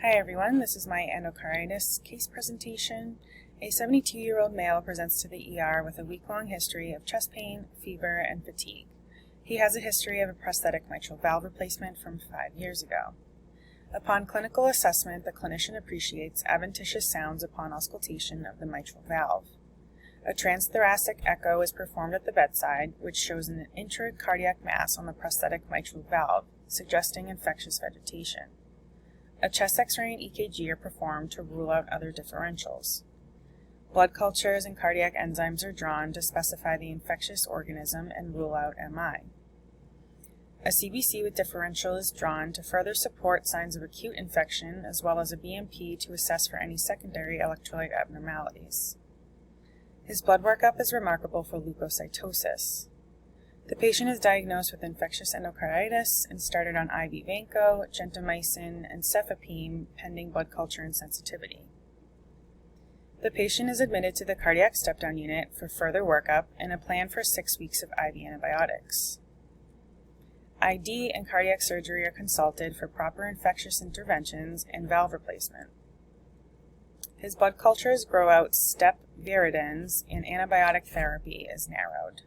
Hi everyone, this is my endocarditis case presentation. A 72-year-old male presents to the ER with a week-long history of chest pain, fever, and fatigue. He has a history of a prosthetic mitral valve replacement from 5 years ago. Upon clinical assessment, the clinician appreciates adventitious sounds upon auscultation of the mitral valve. A transthoracic echo is performed at the bedside, which shows an intracardiac mass on the prosthetic mitral valve, suggesting infectious vegetation. A chest X-ray and EKG are performed to rule out other differentials. Blood cultures and cardiac enzymes are drawn to specify the infectious organism and rule out MI. A CBC with differential is drawn to further support signs of acute infection, as well as a BMP to assess for any secondary electrolyte abnormalities. His blood workup is remarkable for leukocytosis. The patient is diagnosed with infectious endocarditis and started on IV vanco, gentamicin, and cefepime pending blood culture and sensitivity. The patient is admitted to the cardiac step-down unit for further workup and a plan for 6 weeks of IV antibiotics. ID and cardiac surgery are consulted for proper infectious interventions and valve replacement. His blood cultures grow out step viridins and antibiotic therapy is narrowed.